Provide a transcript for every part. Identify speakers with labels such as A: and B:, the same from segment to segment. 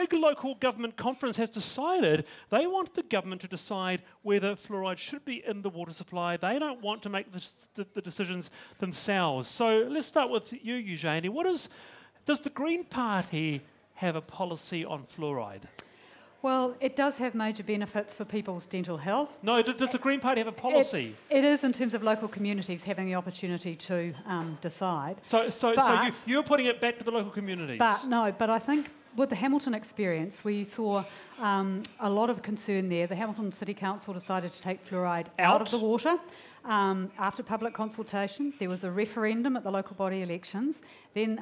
A: big local government conference has decided they want the government to decide whether fluoride should be in the water supply. They don't want to make the decisions themselves. So let's start with you, Eugenie. Does the Green Party have a policy on fluoride?
B: Well, it does have major benefits for people's dental health.
A: No, does the Green Party have a policy?
B: It is in terms of local communities having the opportunity to decide.
A: So you're putting it back to the local communities?
B: But I think with the Hamilton experience, we saw a lot of concern there. The Hamilton City Council decided to take fluoride out of the water. After public consultation, there was a referendum at the local body elections. Then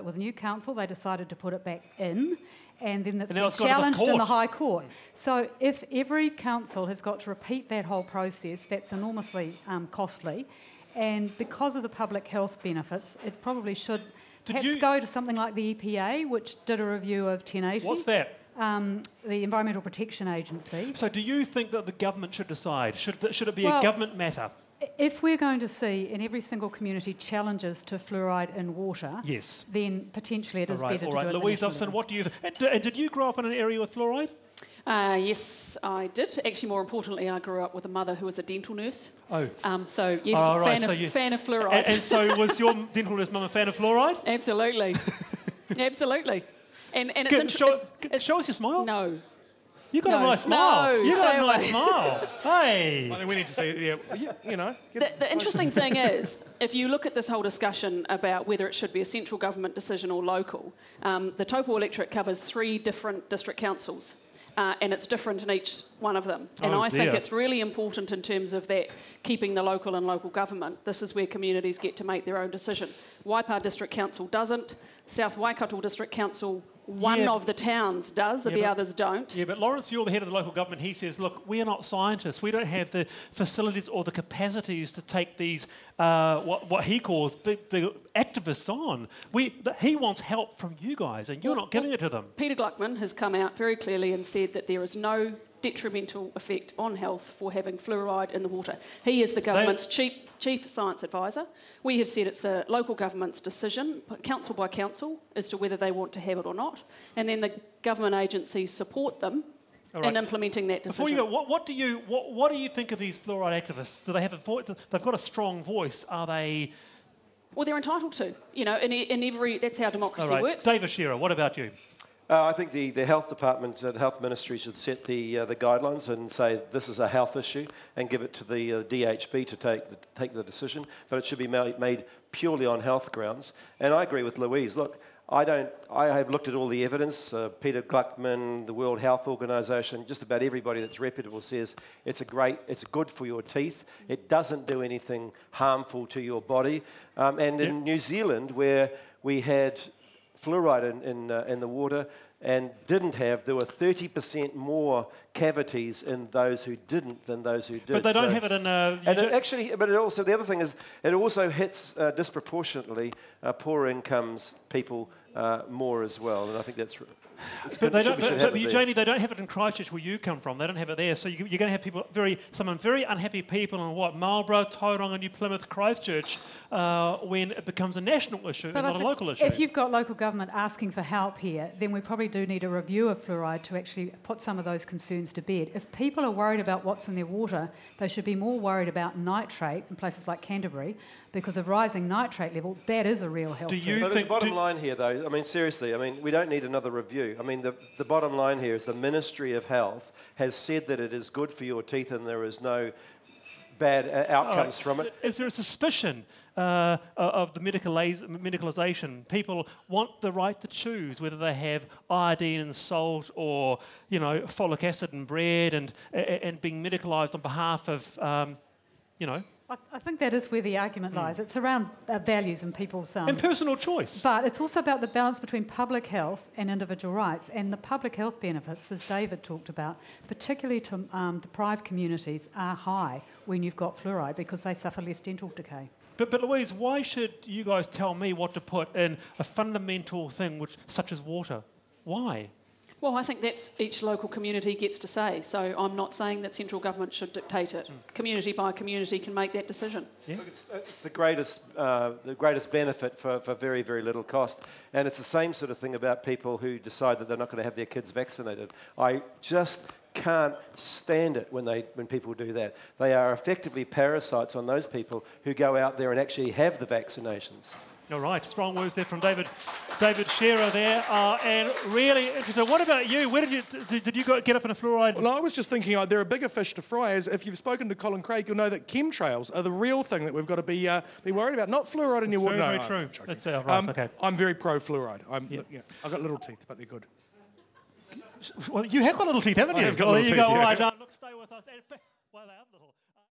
B: with the new council, they decided to put it back in. And then that's been challenged in the High Court. So if every council has got to repeat that whole process, that's enormously costly. And because of the public health benefits, it probably should perhaps go to something like the EPA, which did a review of 1080.
A: What's that?
B: The Environmental Protection Agency.
A: So do you think that the government should decide? Should it be a government matter?
B: If we're going to see in every single community challenges to fluoride in water,
A: yes,
B: then potentially it is better to do it.
A: Louise Upson, what do you think? And did you grow up in an area with fluoride?
C: Yes, I did. Actually, more importantly, I grew up with a mother who was a dental nurse.
A: Oh.
C: So, yes, fan of fluoride.
A: And so was your dental nurse mum a fan of fluoride?
C: Absolutely. Absolutely. And it's interesting.
A: Show us your smile.
C: No.
A: You got a nice smile.
C: No,
A: you got a nice smile. Hey.
D: I think we need to see, you know.
C: The interesting thing is, if you look at this whole discussion about whether it should be a central government decision or local, the Taupo electorate covers 3 different district councils. And it's different in each one of them. And I think it's really important in terms of that, keeping the local and local government. This is where communities get to make their own decision. Waipa District Council doesn't. South Waikato District Council, one of the towns does, the others don't.
A: Yeah, but Lawrence, you're the head of the local government. He says, look, we are not scientists. We don't have the facilities or the capacities to take these, what he calls the activists on. He wants help from you guys, and you're not giving it to them.
C: Peter Gluckman has come out very clearly and said that there is no detrimental effect on health for having fluoride in the water. He is the government's chief science advisor. We have said it's the local government's decision, council by council, as to whether they want to have it or not, and then the government agencies support them in implementing that decision.
A: Before you go, what do you think of these fluoride activists? Do they have a voice? They've got a strong voice. Are they?
C: Well, they're entitled to. You know, in every that's how democracy works.
A: David Shearer, what about you?
E: I think the health department, the health ministry should set the guidelines and say this is a health issue and give it to the DHB to take the decision, but it should be made purely on health grounds. And I agree with Louise. Look, I have looked at all the evidence. Peter Gluckman, the World Health Organization, just about everybody that's reputable says it's good for your teeth. It doesn't do anything harmful to your body. And in New Zealand, where we had fluoride in the water and there were 30% more cavities in those who didn't than those who did.
A: But they don't have it in
E: the other thing is, it also hits disproportionately poorer incomes people more as well, and I think that's
A: But Eugenie, they don't have it in Christchurch where you come from. They don't have it there. So you're going to have some very unhappy people in Marlborough, Tauranga, New Plymouth, Christchurch, when it becomes a national issue and not a local issue.
B: If you've got local government asking for help here, then we probably do need a review of fluoride to actually put some of those concerns to bed. If people are worried about what's in their water, they should be more worried about nitrate in places like Canterbury, because of rising nitrate level. That is a real health threat.
E: But the bottom line here, though, I mean, seriously, we don't need another review. I mean, the bottom line here is the Ministry of Health has said that it is good for your teeth and there is no bad outcomes from it.
A: Is there a suspicion of the medicalisation? People want the right to choose whether they have iodine and salt or, folic acid and bread and being medicalised on behalf of,
B: I think that is where the argument lies. It's around values and people's...
A: and personal choice.
B: But it's also about the balance between public health and individual rights. And the public health benefits, as David talked about, particularly to deprived communities, are high when you've got fluoride because they suffer less dental decay.
A: But Louise, why should you guys tell me what to put in a fundamental thing such as water? Why?
C: Well, I think that's each local community gets to say. So I'm not saying that central government should dictate it. Community by community can make that decision.
A: Yeah.
E: Look, it's the greatest benefit for very, very little cost. And it's the same sort of thing about people who decide that they're not going to have their kids vaccinated. I just can't stand it when people do that. They are effectively parasites on those people who go out there and actually have the vaccinations.
A: All right, strong words there from David Shearer there, and really interesting. What about you? Where did you get up in a fluoride?
D: Well, I was just thinking there are bigger fish to fry. As if you've spoken to Colin Craig, you'll know that chemtrails are the real thing that we've got to be worried about. Not fluoride in your water.
A: Very true. That's right. Okay.
D: I'm very pro fluoride. I've got little teeth, but they're good.
A: Well, you have got little teeth, haven't you?
D: I have got little teeth.
A: There you go.
D: Yeah.
A: All right, look, stay with us. Well, they are little.